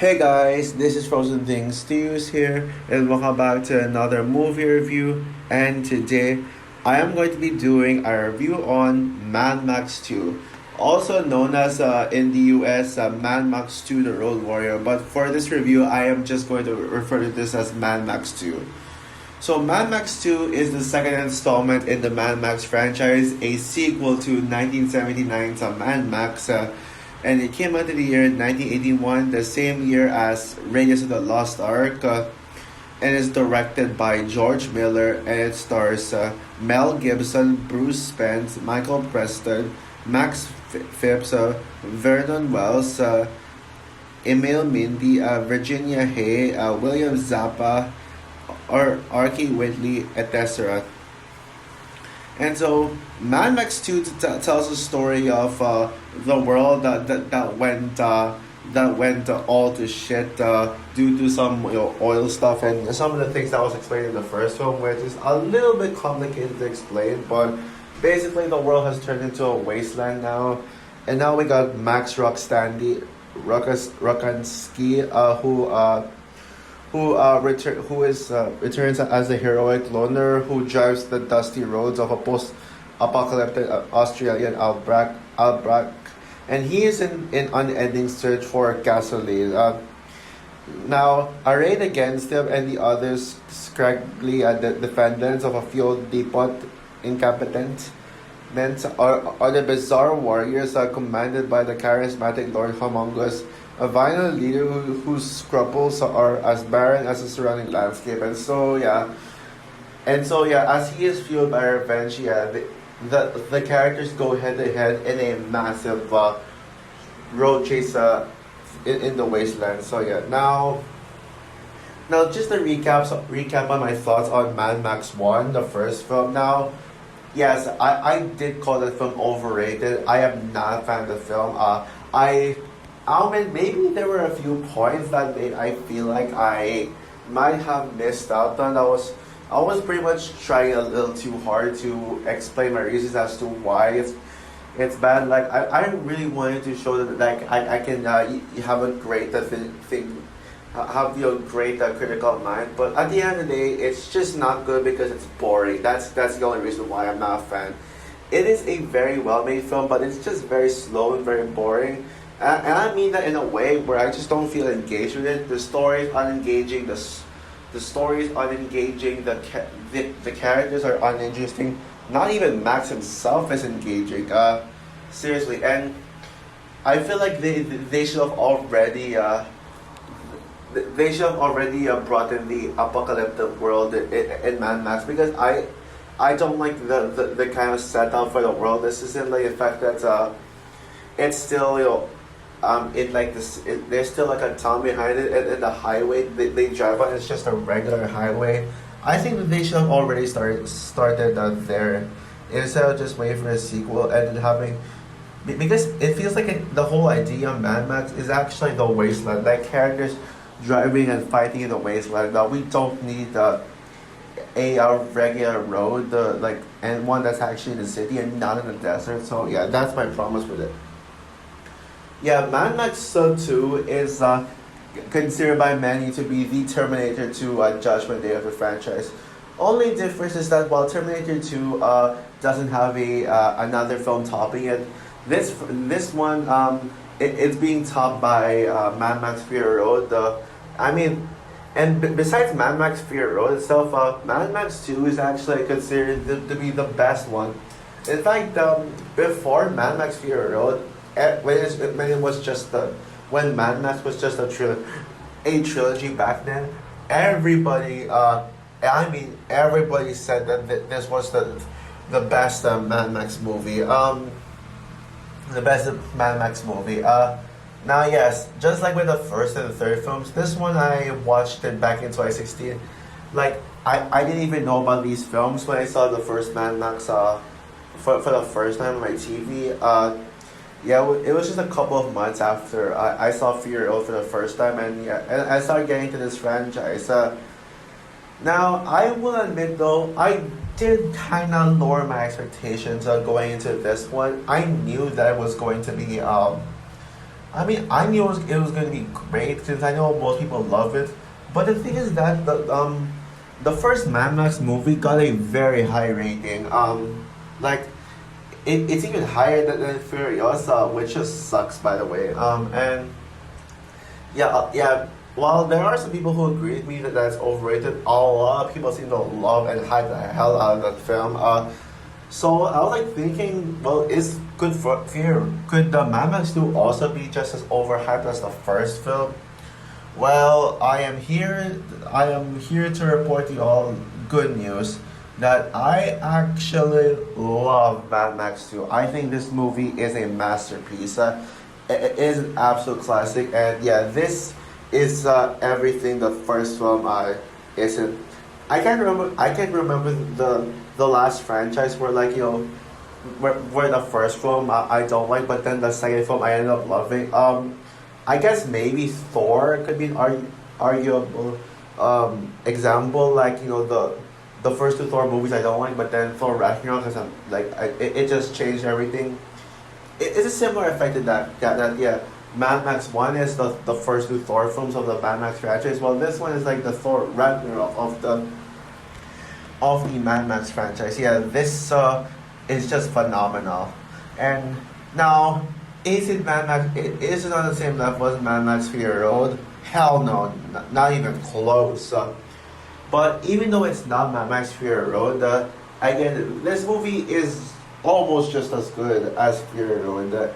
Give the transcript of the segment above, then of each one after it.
Hey guys, this is Frozen Things Stews here, and welcome back to another movie review. And today, I am going to be doing a review on Mad Max 2, also known as in the US Mad Max 2 The Road Warrior. But for this review, I am just going to refer to this as Mad Max 2. So, Mad Max 2 is the second installment in the Mad Max franchise, a sequel to 1979's Mad Max. And it came out in the year 1981, the same year as Raiders of the Lost Ark, and is directed by George Miller, and it stars Mel Gibson, Bruce Spence, Michael Preston, Max Phipps, Vernon Wells, Emil Mindy, Virginia Hay, William Zappa, or Archie Whitley, etc. And so, Mad Max 2 tells a story of the world that went all to shit due to some oil stuff and some of the things that was explained in the first film, which is a little bit complicated to explain. But basically, the world has turned into a wasteland now, and now we got Max Rockansky, who returns as a heroic loner who drives the dusty roads of a post-apocalyptic Australian outback, and he is in unending search for gasoline. Now, arrayed against him and the others scraggly defendants of a fuel depot incompetent are the bizarre warriors commanded by the charismatic Lord Humongous, a violent leader whose scruples are as barren as the surrounding landscape. And so yeah, as he is fueled by revenge, the characters go head to head in a massive road chase in the wasteland. Now just a recap on my thoughts on Mad Max 1, the first film. Now, yes, I did call the film overrated. I am not a fan of the film. I mean, maybe there were a few points that made I feel like I might have missed out on. I was pretty much trying a little too hard to explain my reasons as to why it's bad. Like I really wanted to show that like I can have a great thing, have great critical mind. But at the end of the day, it's just not good because it's boring. That's the only reason why I'm not a fan. It is a very well made film, but it's just very slow and very boring. And I mean that in a way where I just don't feel engaged with it. The story is unengaging. The story is unengaging. The characters are uninteresting. Not even Max himself is engaging. Seriously, and I feel like they should have already brought in the apocalyptic world in Mad Max, because I don't like the kind of setup for the world. This isn't like the fact that it's still there's still like a town behind it, and the highway they drive on is just a regular highway. I think that they should have already started there instead of just waiting for a sequel and having, because it feels like the whole idea of Mad Max is actually the wasteland, like characters driving and fighting in the wasteland. Now we don't need a regular road, and one that's actually in the city and not in the desert. So yeah, that's my promise with it. Yeah, Mad Max 2 is considered by many to be the Terminator 2 Judgment Day of the franchise. Only difference is that while Terminator 2 doesn't have another film topping it, this one it's being topped by Mad Max Fury Road. Besides Mad Max Fury Road itself, Mad Max 2 is actually considered to be the best one. In fact, before Mad Max Fury Road, when Mad Max was just a trilogy back then, everybody said that this was the best Mad Max movie. The best Mad Max movie. Now, yes, just like with the first and the third films, this one I watched it back in 2016. Like, I didn't even know about these films when I saw the first Mad Max for the first time on my TV. It was just a couple of months after I saw Fury Road for the first time, and I started getting into this franchise. Now, I will admit though, I did kind of lower my expectations going into this one. I knew that it was going to be I mean, I knew it was going to be great since I know most people love it. But the thing is that the first Mad Max movie got a very high rating. Like it's even higher than Furiosa, which just sucks, by the way. And yeah, yeah. While there are some people who agree with me that that's overrated, a lot of people seem to love and hype the hell out of that film. So I was like thinking, well, is good for fear? Could the Mad Max 2 also be just as overhyped as the first film? Well, I am here to report you all good news that I actually love Mad Max 2. I think this movie is a masterpiece. It is an absolute classic, and yeah, this is everything the first film isn't. I can't remember the last franchise where like where the first film I don't like, but then the second film I ended up loving. I guess maybe Thor could be an arguable example. Like the first two Thor movies I don't like, but then Thor Ragnarok because it just changed everything. It's a similar effect to that yeah. Mad Max 1 is the first two Thor films of the Mad Max franchise. Well, this one is like the Thor Ragnarok of the Mad Max franchise. Yeah, this is just phenomenal. And now, is it Mad Max? Is it on the same level as Mad Max Fury Road? Hell no, not even close. But even though it's not Mad Max Fury Road, again, this movie is almost just as good as Fury Road.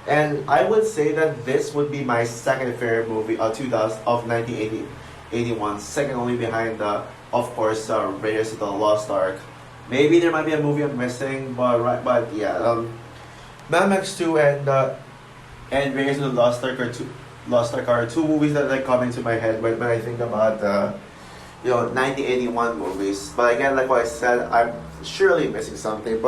And I would say that this would be my second favorite movie of 2000 of 1981, second only behind of course Raiders of the Lost Ark. Maybe there might be a movie I'm missing, but yeah, Mad Max 2 and Raiders of the Lost Ark are two movies that like come into my head when I think about 1981 movies. But again, like what I said, I'm surely missing something,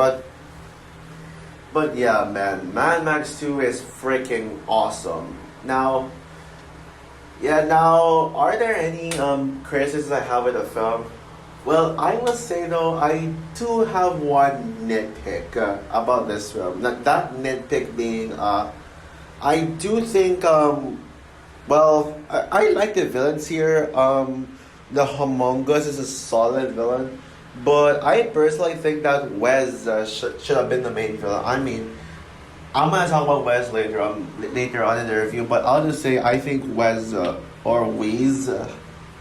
But yeah, man, Mad Max 2 is freaking awesome. Now, are there any criticisms I have with the film? Well, I must say though, I do have one nitpick about this film. That nitpick being, I do think, I like the villains here. The Humongous is a solid villain. But I personally think that Wes should have been the main villain. I mean, I'm gonna talk about Wes later on in the review, but I'll just say I think Wes or Wes,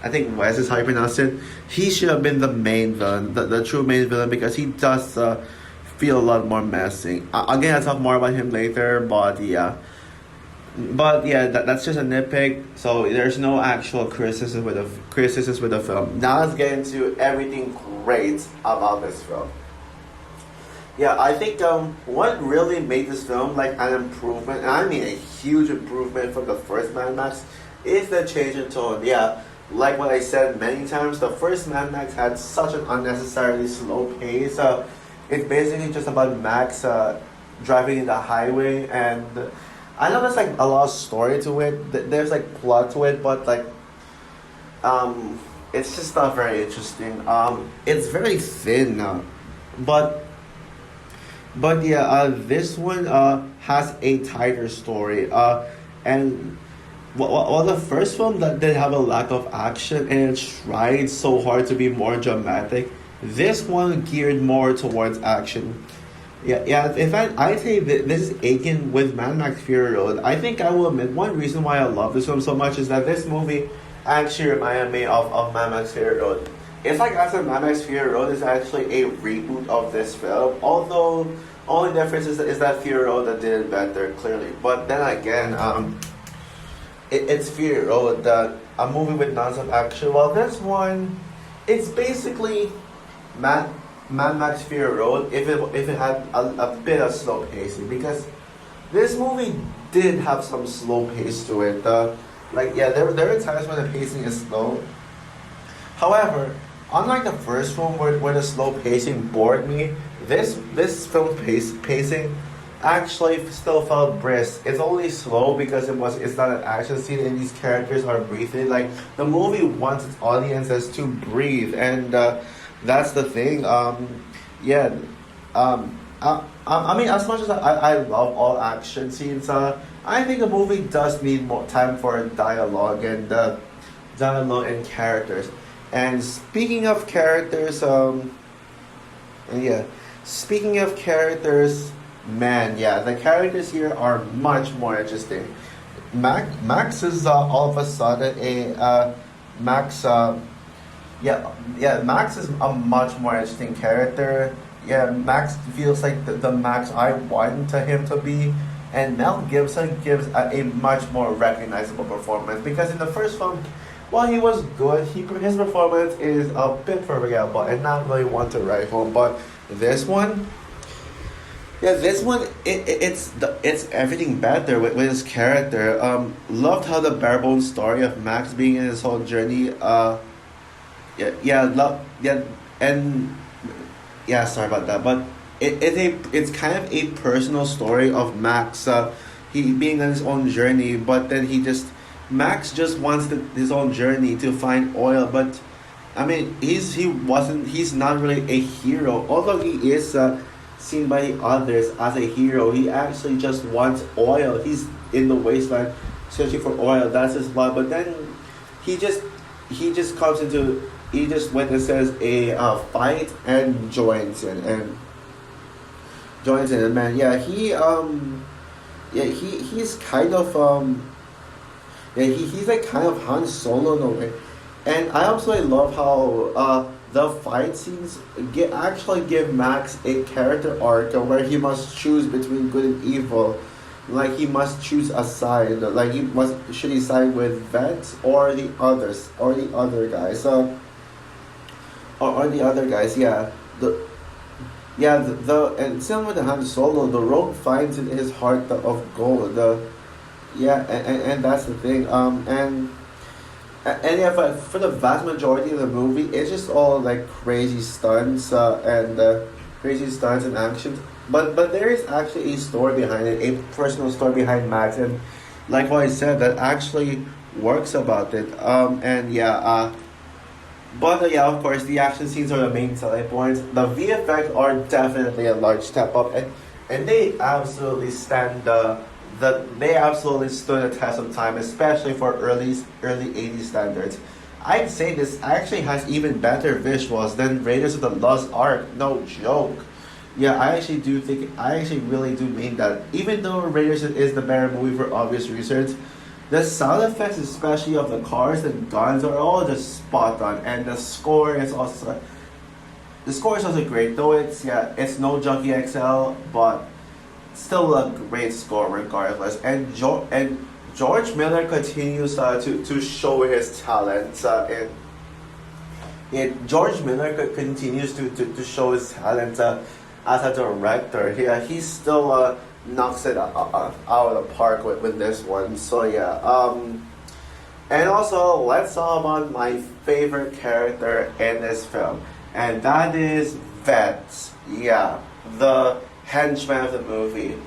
I think Wes is how you pronounce it. He should have been the main villain, the true main villain, because he does feel a lot more menacing. Again, I'll talk more about him later, but yeah. But yeah, that's just a nitpick. So there's no actual criticism with the film. Now let's get into everything great about this film. Yeah, I think what really made this film like an improvement, and I mean a huge improvement from the first Mad Max, is the change in tone. Yeah, like what I said many times, the first Mad Max had such an unnecessarily slow pace. It's basically just about Max driving in the highway, and I know there's like a lot of story to it. There's like plot to it, but like, it's just not very interesting. It's very thin, but yeah, this one has a tighter story. And while the first film that did have a lack of action and it tried so hard to be more dramatic, this one geared more towards action. Yeah. In fact, I say this is akin with Mad Max Fury Road. I think I will admit one reason why I love this film so much is that this movie actually reminded me of Mad Max Fury Road. It's like I said, Mad Max Fury Road is actually a reboot of this film. Although only difference is that Fury Road that did it better, clearly. But then again, it's Fury Road, a movie with non-stop action. Well, this one, it's basically Mad Max Fury Road if it had a bit of slow pacing, because this movie did have some slow pace to it. There are times when the pacing is slow. However, unlike the first film where the slow pacing bored me, this film's pacing actually still felt brisk. It's only slow because it's not an action scene and these characters are breathing. Like the movie wants its audiences to breathe, and that's the thing. I mean, as much as I love all action scenes, I I think a movie does need more time for dialogue and dialogue and characters. And speaking of characters, yeah, speaking of characters, man, yeah, the characters here are much more interesting. Max is all of a sudden a Max. Yeah, Max is a much more interesting character. Yeah, Max feels like the Max I want to him to be, and Mel Gibson gives a much more recognizable performance because in the first film, while he was good, his performance is a bit forgettable and not really one to write home. But this one, yeah, this one it's everything better with his character. Loved how the bare bones story of Max being in his whole journey. Yeah, and yeah, sorry about that, but it's kind of a personal story of Max. He being on his own journey, but then Max just wants his own journey to find oil. But I mean, he's not really a hero, although he is seen by the others as a hero. He actually just wants oil. He's in the wasteland searching for oil. That's his love. But then he just he just comes into he just witnesses a fight and joins in. And man, yeah, he's kind of he's like kind of Han Solo in a way. And I absolutely love how the fight scenes actually give Max a character arc where he must choose between good and evil. Like he must choose a side. Like should he side with Vets or the other guys? Or the other guys? Yeah. The and similar with the Han Solo, the Rogue finds in his heart of gold. And that's the thing. And yeah, for the vast majority of the movie, it's just all like crazy stunts and actions. But there is actually a story behind it, a personal story behind Max, and like what I said, that actually works about it. But yeah, of course, the action scenes are the main selling points. The VFX are definitely a large step up, and they absolutely they absolutely stood the test of time, especially for early '80s standards. I'd say this actually has even better visuals than Raiders of the Lost Ark. No joke. Yeah, I actually really do mean that. Even though Raiders is the better movie for obvious reasons, the sound effects, especially of the cars and guns, are all just spot on, and the score is also great. Though it's no Junkie XL, but still a great score regardless. And George Miller continues to show his talent. George Miller continues to show his talent as a director. He still knocks it out of the park with this one. So yeah. And also, let's talk about my favorite character in this film, and that is Vets. Yeah, the henchman of the movie.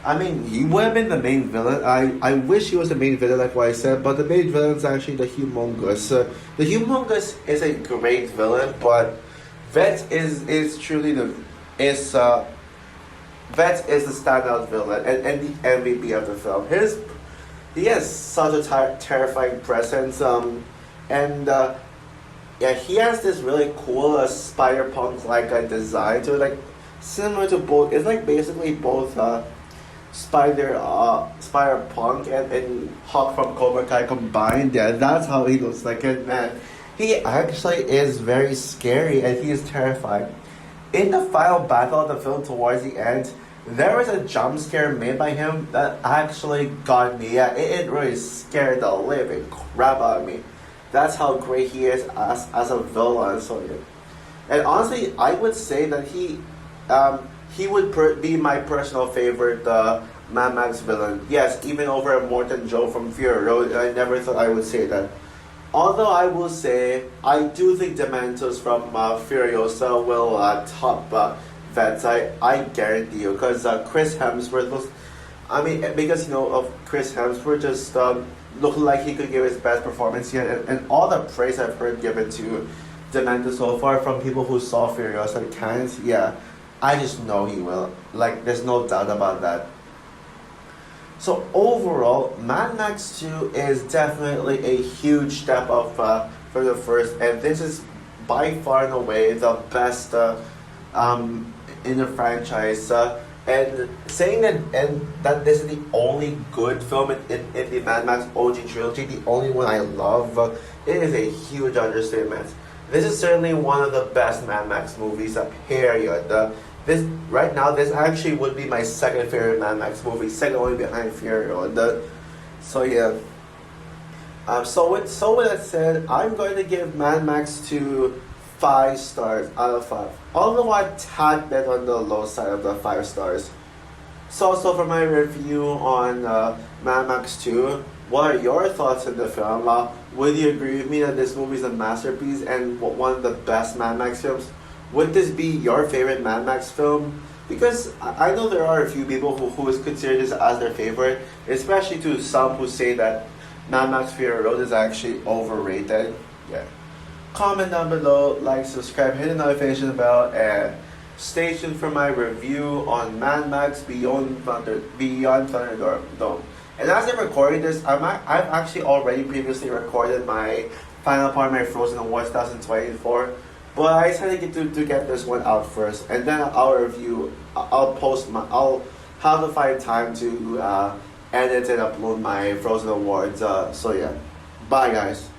I mean, he would have been the main villain. I wish he was the main villain, like what I said, but the main villain is actually the Humongous. The Humongous is a great villain, but Vets is truly Vets is the standout villain and the MVP of the film. He has such a terrifying presence, he has this really cool spider-punk like design to it, like similar to both. It's like basically both Spider-Punk and Hawk from Cobra Kai combined. Yeah, that's how he looks like. And man, he actually is very scary and he is terrifying. In the final battle of the film towards the end, there was a jump scare made by him that actually got me. Yeah, it really scared the living crap out of me. That's how great he is as a villain. So yeah. And honestly, I would say that he would be my personal favorite Mad Max villain. Yes, even over Morton Joe from Fury Road. I never thought I would say that. Although I will say, I do think Dementos from Furiosa will top Vets. I guarantee you, because Chris Hemsworth was, because of Chris Hemsworth just looking like he could give his best performance yet, and all the praise I've heard given to Dementos so far from people who saw Furiosa and Cannes, yeah, I just know he will. Like, there's no doubt about that. So overall, Mad Max 2 is definitely a huge step up for the first, and this is by far and away the best um, in the franchise. And saying that this is the only good film in the Mad Max OG trilogy, the only one I love, it is a huge understatement. This is certainly one of the best Mad Max movies, period. This right now, this actually would be my second favorite Mad Max movie, second only behind Fury Road. So yeah. So with that said, I'm going to give Mad Max 2 5 stars out of 5. Although a tad bit on the low side of the 5 stars. So for my review on Mad Max 2, what are your thoughts on the film? Would you agree with me that this movie is a masterpiece and one of the best Mad Max films? Would this be your favorite Mad Max film? Because I know there are a few people who is considered this as their favorite, especially to some who say that Mad Max Fury Road is actually overrated. Yeah. Comment down below, like, subscribe, hit the notification bell, and stay tuned for my review on Mad Max Beyond Thunderdome. And as I'm recording this, I've actually already previously recorded my final part of my Frozen Awards 2024. But I decided to get this one out first, and then I'll review. I'll have to find time to edit and upload my Frozen Awards. So yeah, bye guys.